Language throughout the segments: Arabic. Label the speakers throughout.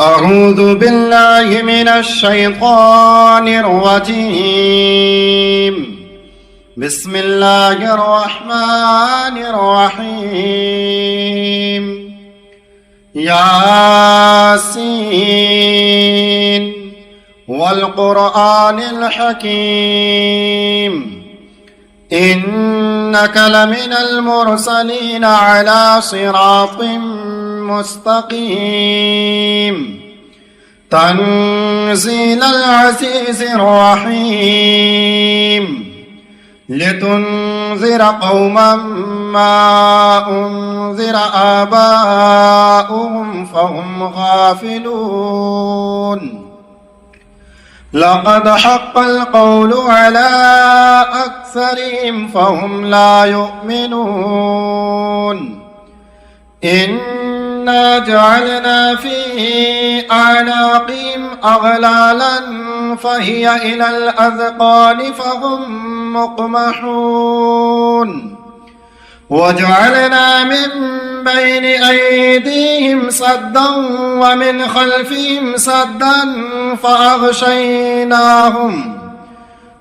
Speaker 1: أعوذ بالله من الشيطان الرجيم. بسم الله الرحمن الرحيم. ياسين والقرآن الحكيم إنك لمن المرسلين على صراط مستقيم تنزيل العزيز الرحيم لتنذر قوما ما أنذر آباؤهم فهم غافلون. لقد حق القول على أكثرهم فهم لا يؤمنون. إنا جعلنا في أعناقهم أغلالا فهي إلى الأذقان فهم مقمحون. وجعلنا من بين أيديهم سدا ومن خلفهم سدا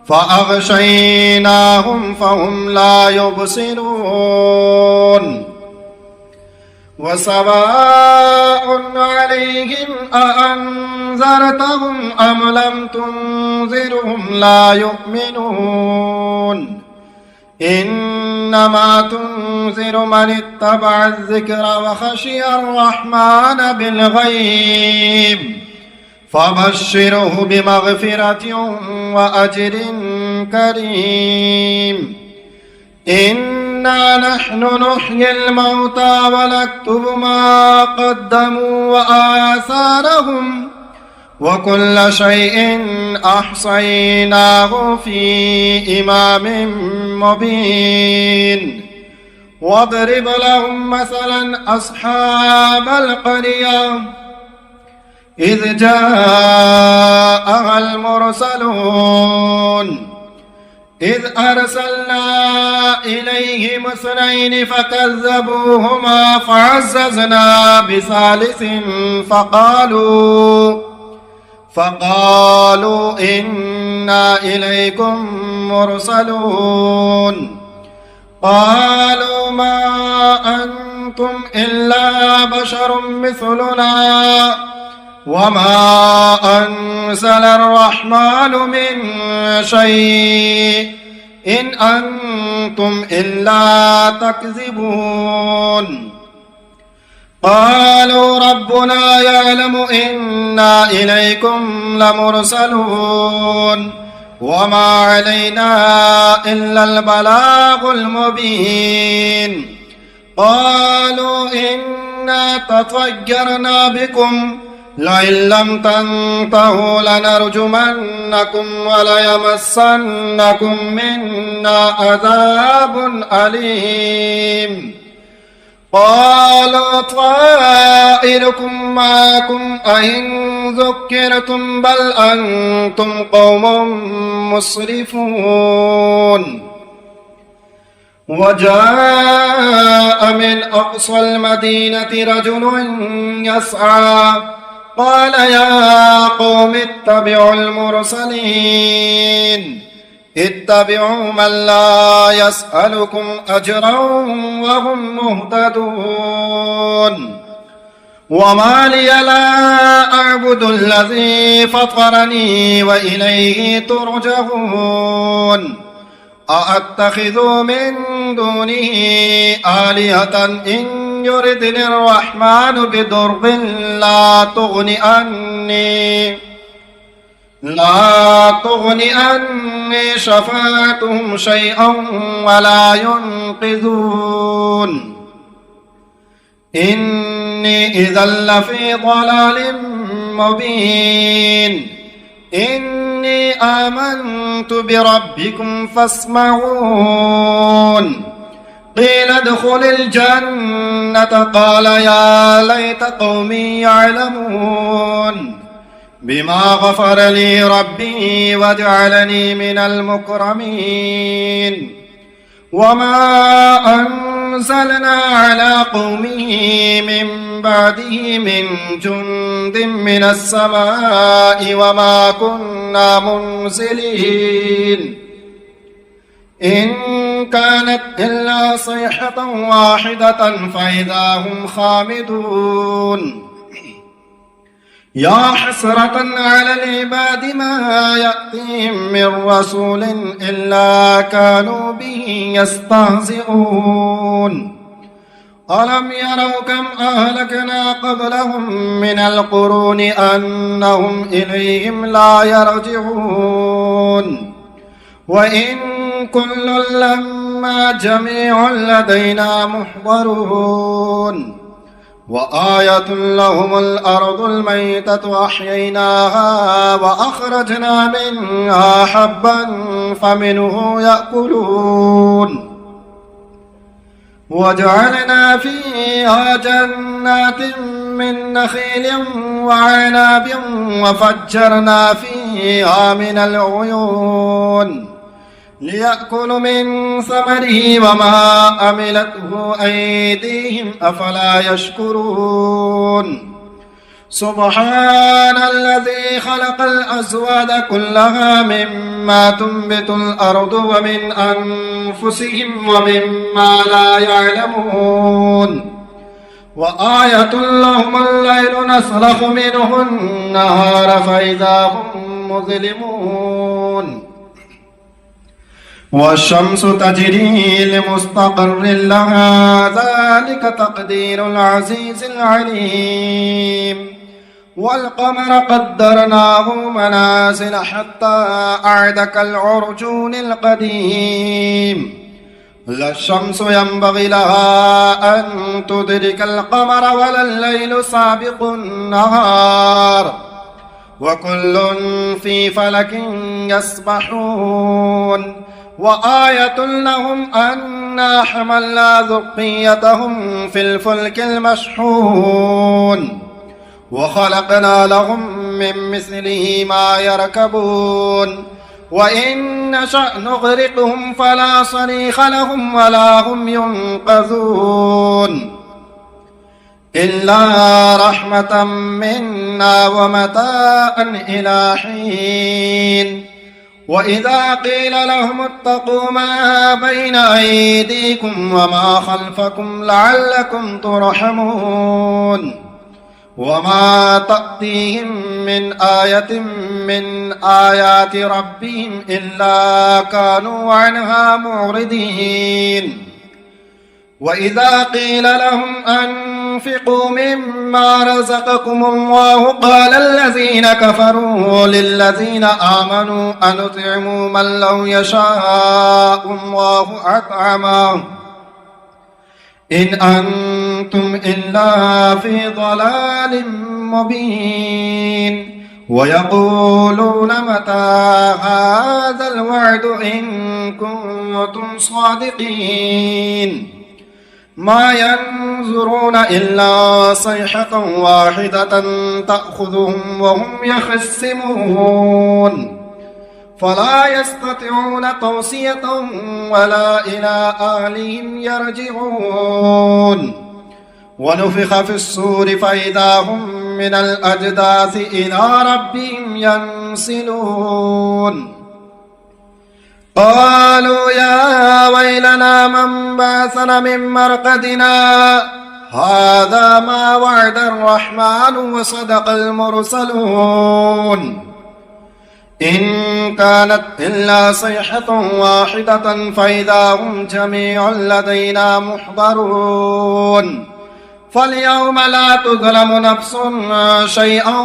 Speaker 1: فأغشيناهم فهم لا يبصرون. وسواء عليهم أأنذرتهم أم لم تنذرهم لا يؤمنون. إنما تنذر من اتبع الذكر وخشي الرحمن بالغيب فبشره بمغفرة وأجر كريم. إنا نحن نحيي الموتى ونكتب ما قدموا وآثارهم وكل شيء أحصيناه في إمام مبين. واضرب لهم مثلا أصحاب القرية إذ جاءها المرسلون إذ أرسلنا إليهم 2 فكذبوهما فعززنا بثالث فقالوا إنا إليكم مرسلون. قالوا ما أنتم إلا بشر مثلنا وما أنزل الرحمن من شيء إن أنتم إلا تكذبون. قالوا ربنا يعلم إنا إليكم لمرسلون وما علينا إلا البلاغ المبين. قالوا إنا تطيرنا بكم لئن لم تنتهوا لنرجمنكم وليمسنكم منا عذاب أليم. قالوا طائركم معكم أئن ذكرتم بل أنتم قوم مسرفون. وجاء من أقصى المدينة رجل يسعى قال يا قوم اتبعوا المرسلين اتبعوا من لا يسألكم أجرا وهم مهتدون. وما لي لا أعبد الذي فطرني وإليه ترجعون. أأتخذ من دونه آلهة إن يردني الرحمن بضر لا تغني عني شفاعتهم شيئا ولا ينقذون. إني إذا لفي ضلال مبين. إني آمنت بربكم فاسمعون. قيل ادخل الجنة قال يا ليت قومي يعلمون بما غفر لي ربي وجعلني من المكرمين. وما أرسلنا على قومه من بعده من جند من السماء وما كنا منزلين إن كانت إلا صيحة واحدة فإذا هم خامدون يا حسرة على العباد ما يأتيهم من رسول إلا كانوا به يستهزئون ألم يروا كم أهلكنا قبلهم من القرون أنهم إليهم لا يرجعون وإن كل لما جميع لدينا محضرون وآية لهم الأرض الميتة أحييناها وأخرجنا منها حبا فمنه يأكلون وجعلنا فيها جنات من نخيل وعناب وفجرنا فيها من العيون ليأكلوا من ثمره وما عملته أيديهم أفلا يشكرون سبحان الذي خلق الأزواج كلها مما تنبت الأرض ومن أنفسهم ومما لا يعلمون وآية لهم الليل نسلخ منه النهار فإذا هم مظلمون والشمس تجري لمستقر لها ذلك تقدير العزيز العليم والقمر قدرناه منازل حتى أعد كالعرجون القديم لا الشمس ينبغي لها أن تدرك القمر ولا الليل سابق النهار وكل في فلك يسبحون وآية لهم أنا حملنا ذريتهم في الفلك المشحون وخلقنا لهم من مثله ما يركبون وإن نشأ نغرقهم فلا صريخ لهم ولا هم ينقذون إلا رحمة منا ومتاعا إلى حين وإذا قيل لهم اتقوا ما بين أيديكم وما خلفكم لعلكم ترحمون وما تأتيهم من آية من آيات ربهم إلا كانوا عنها معرضين وإذا قيل لهم أنفقوا مما رزقكم الله قال الذين كفروا للذين آمنوا أنطعموا من لو يشاء الله أطعمه إن أنتم إلا في ضلال مبين ويقولون متى هذا الوعد إن كنتم صادقين ما ينظرون إلا صيحة واحدة تأخذهم وهم يخصمون فلا يستطيعون توصية ولا إلى أهلهم يرجعون ونفخ في الصور فإذا هم من الأجداث إلى ربهم ينسلون قالوا يا ويلنا من بعثنا من مرقدنا هذا ما وعد الرحمن وصدق المرسلون إن كانت إلا صيحة واحدة فإذا هم جميع لدينا محضرون فاليوم لا تظلم نفس شيئا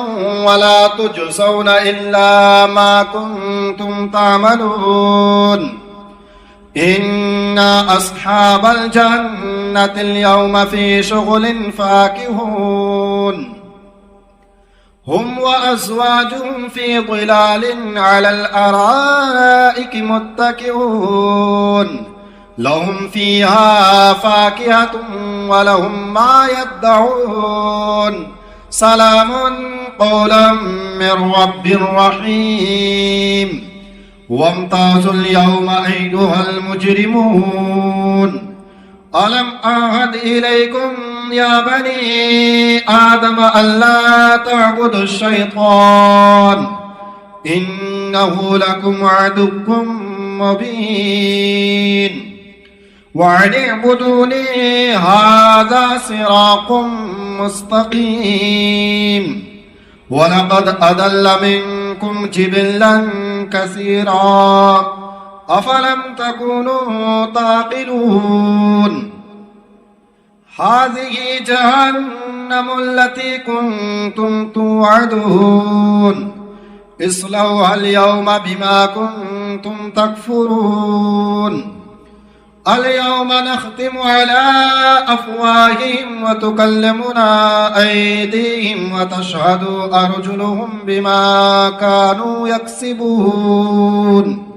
Speaker 1: ولا تجزون إلا ما كنتم تعملون إن أصحاب الجنة اليوم في شغل فاكهون هم وأزواجهم في ظلال على الأرائك متكئون لهم فيها فاكهة ولهم ما يدعون سلام قولا من رب رحيم وامتازوا اليوم أيها المجرمون ألم أعهد إليكم يا بني آدم ألا تعبدوا الشيطان إنه لكم عدو مبين وأن اعبدوني هذا صراط مستقيم ولقد أضل منكم جبلا كثيرا أفلم تكونوا تعقلون هذه جهنم التي كنتم توعدون اصلوها اليوم بما كنتم تكفرون اليوم نختم على أفواههم وتكلمنا أيديهم وتشهد أرجلهم بما كانوا يكسبون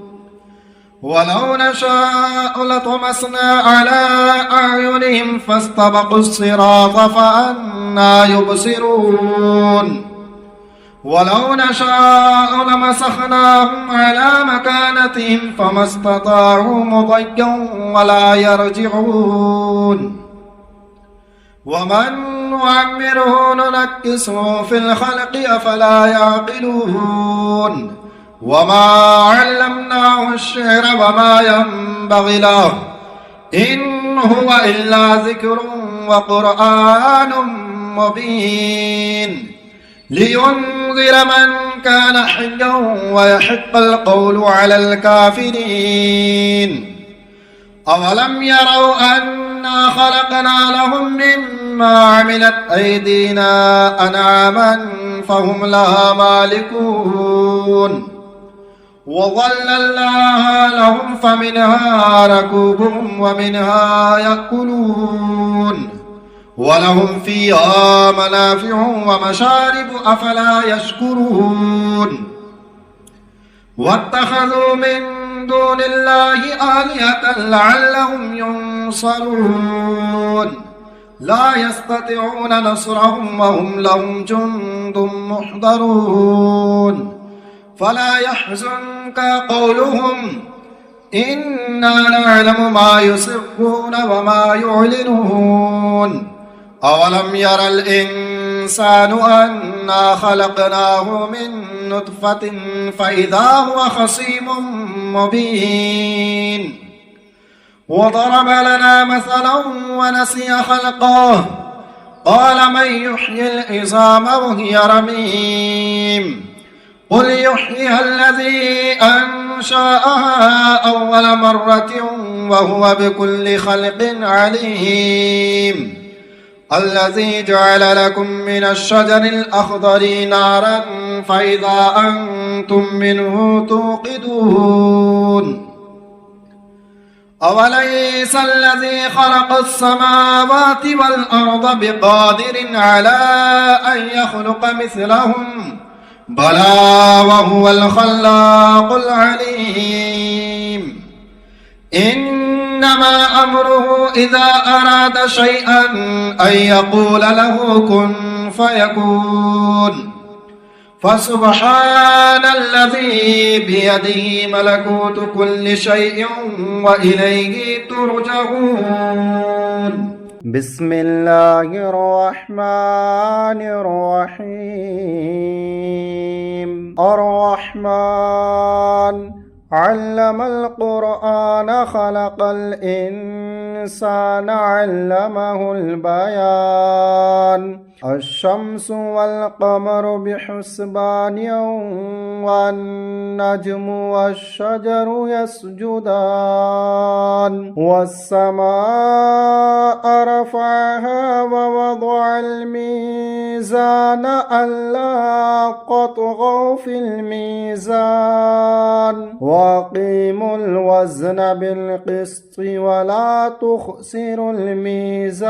Speaker 1: ولو نشاء لطمسنا على أعينهم فاستبقوا الصراط فأنى يبصرون ولو نشاء لمسخناهم على مكانتهم فما استطاعوا مضيا ولا يرجعون ومن نعمره ننكسه في الخلق أفلا يعقلون وما علمناه الشعر وما ينبغي له إن هو إلا ذكر وقرآن مبين لينذر من كان حيا ويحق القول على الكافرين أولم يروا أنا خلقنا لهم مما عملت أيدينا أنعاما فهم لها مالكون وظللناها لهم فمنها ركوبهم ومنها يأكلون ولهم فيها منافع ومشارب أفلا يشكرون واتخذوا من دون الله آلهة لعلهم ينصرون لا يستطيعون نصرهم وهم لهم جند محضرون فلا يحزنك قولهم إنا نعلم ما يسرون وما يعلنون أولم ير الإنسان أنا خلقناه من نطفة فإذا هو خصيم مبين وضرب لنا مثلا ونسي خلقه قال من يحيي العظام وهي رميم قل يحييها الذي أنشأها أول مرة وهو بكل خلق عليم الذي جعل لكم من الشجر الأخضر نارا فإذا أنتم منه توقدون أوليس الذي خلق السماوات والأرض بقادر على أن يخلق مثلهم بلى وهو الخلاق العليم إنما أمره إذا أراد شيئا أن يقول له كن فيكون فسبحان الذي بيده ملكوت كل شيء وإليه ترجعون
Speaker 2: بسم الله الرحمن الرحيم الرحمن علم القرآن خلق الإنسان علمه البيان الشمس والقمر بحسبان والنجم والشجر يسجدان والسماء رفعها ووضع الميزان ألا تطغوا في الميزان وأقيموا الوزن بالقسط ولا تخسروا الميزان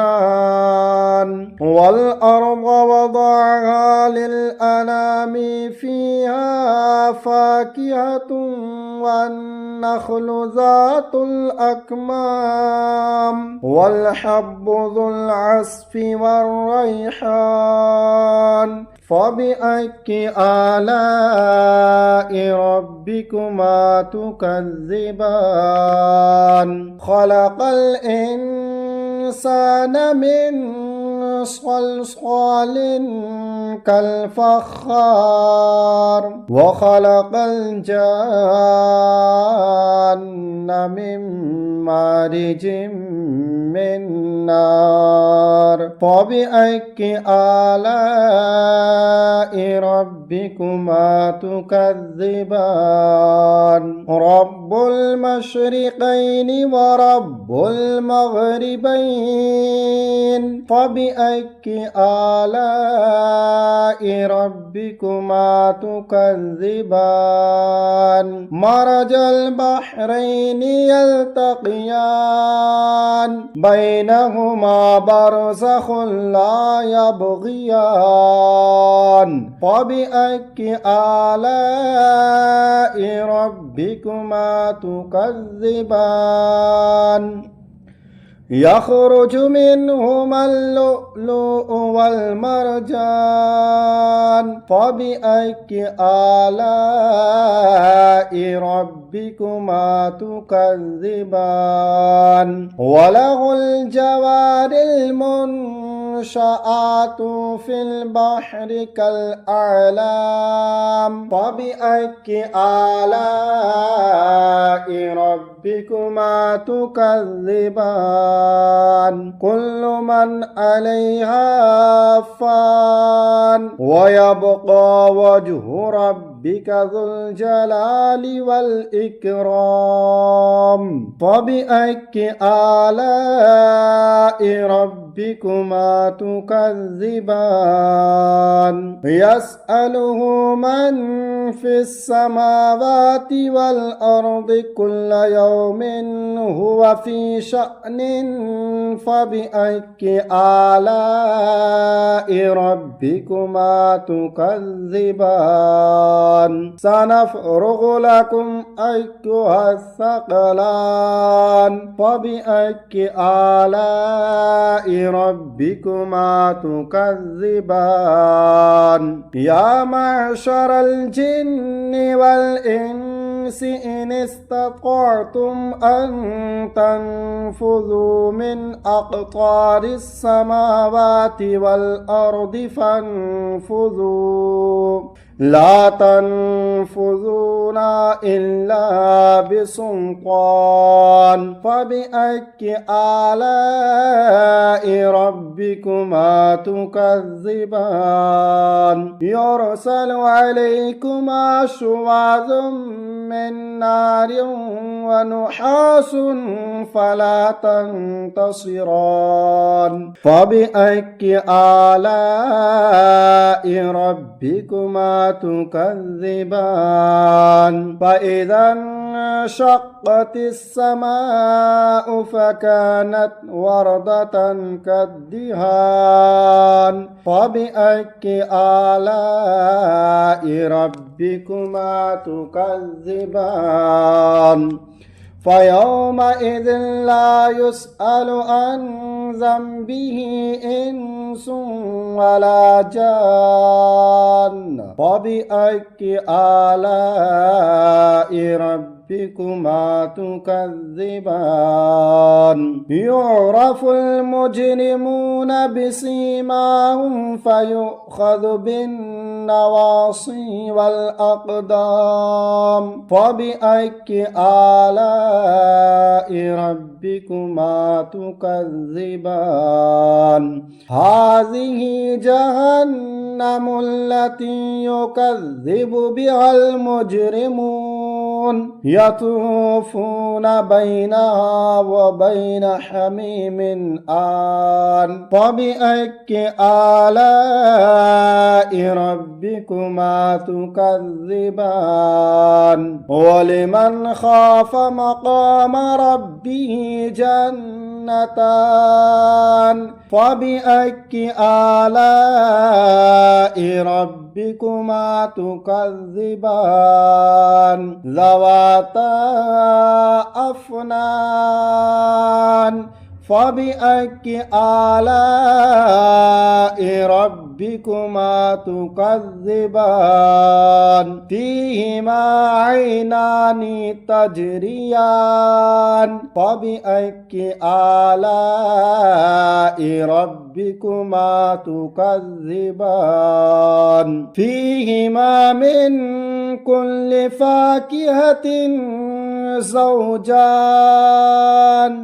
Speaker 2: والأرض وضعها للأنام فيها فاكهة والنخل ذات الأكمام والحب ذو العصف والريحان فبأي آلاء ربكما تكذبان خلق الإنسان الإنسان من صلصال كالفخار وخلق الجان من مارج من نار فبأي آلاء ربكما تكذبان رب المشرقين ورب المغربين فبأي آلاء ربكما تكذبان مرج البحرين يلتقيان بينهما برزخ لا يبغيان فبأي آلاء ربكما تكذبان يخرج منهما اللؤلؤ والمرجان فبأي آلاء ربكما تكذبان وله الجوار المنشآت في البحر كالأعلام فبأي آلاء ربكما تكذبان كل من عليها فان ويبقى وجه ربك ذو الجلال والإكرام فبأي آلاء ربكما تكذبان يسأله من في السماوات والأرض كل يوم هو في شأن فبأي آلاء ربكما تكذبان سنفرغ لكم أيها الثقلان فبأي آلاء ربكما تكذبان يا معشر الجن والإنس إن استطعتم أن تنفذوا من أقطار السماوات والأرض فانفذوا لا تنفذون إلا بسلطان فبأي آلاء ربكما تكذبان يرسل عليكما شواظ من نار ونحاس فلا تنتصران فبأي آلاء ربكما تكذبان فإذا انشقت السماء فكانت وردة كالدهان فبأي آلاء ربكما تكذبان فيومئذ لا يسأل عن ذنبه إنس ولا جان فبأي آلاء ربكما تكذبان يعرف المجرمون بسيماهم فيؤخذ بالنواصي والأقدام فبأي آلاء ربكما تكذبان هذه جهنم التي يكذب بها المجرمون يطوفون بينها وبين حميم آن فبأي آلاء ربكما تكذبان ولمن خاف مقام ربه جنتان فبأي آلاء ربكما تكذبان ذواتا أفنان فبأي آلاء ربكما تكذبان فيهما عينان تجريان فبأي آلاء ربكما تكذبان فيهما من كل فاكهة زوجان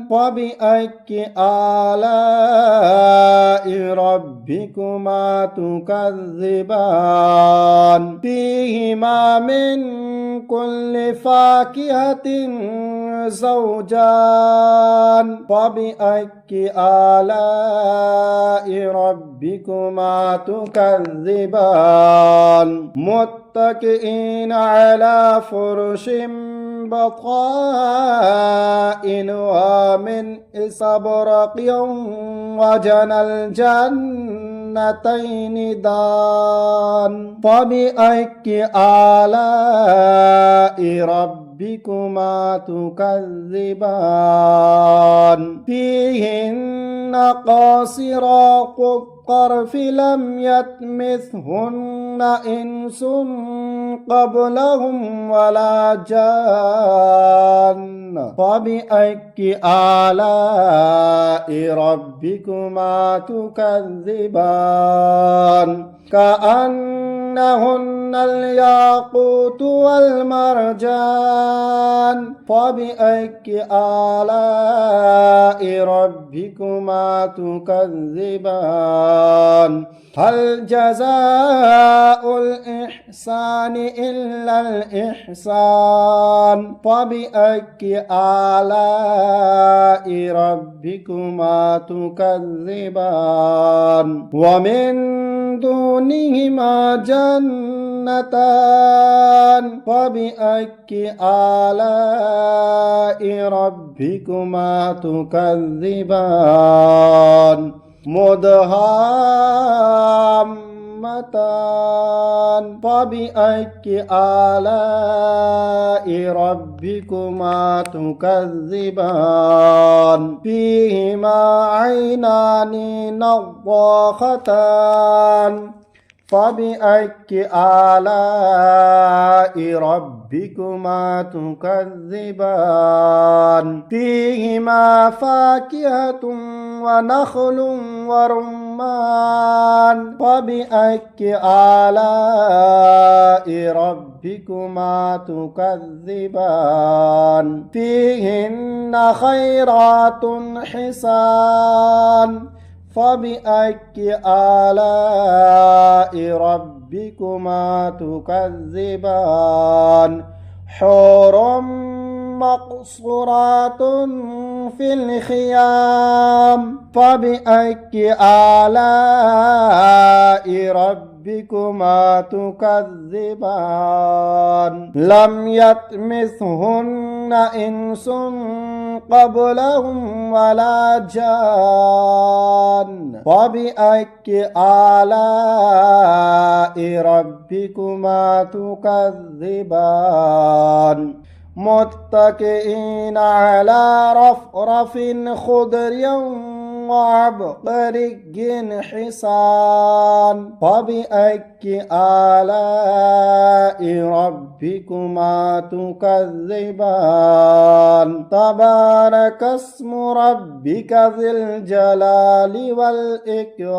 Speaker 2: فبأي آلاء ربكما تكذبان فيهما من كل فاكهة زوجان فبأي آلاء ربكما تكذبان متكئين على فرش بطائنها من استبرق وجنى الجنتين دان فبأي آلاء ربكما تكذبان فيهن قاصرات الطرف لم يطمثهن إنس قبلهم ولا جان فبأي آلاء ربكما تكذبان كأنهن الياقوت والمرجان فبأي آلاء ربكما تكذبان هل جزاء الإحسان إلا الإحسان فبأي آلاء ربكما تكذبان ومن دونهما جنتان فبأي آلاء ربكما تكذبان مدهامتان فبأي آلاء ربكما تكذبان فيهما عينان نضاختان فبأي آلاء ربكما تكذبان فيهما فاكهة ونخل ورمان فبأي آلاء ربكما تكذبان فيهن خيرات حسان فبأي آلاء ربكما تكذبان حور مقصورات في الخيام فبأي آلاء ربكما تكذبان لم يطمثهن إنس قبلهم ولا جان فبأي آلاء ربكما تكذبان متكئين على رفرف خضر وعبقري حسان فبأي آلاء ربكما تكذبان تبارك اسم ربك ذي الجلال والإكرام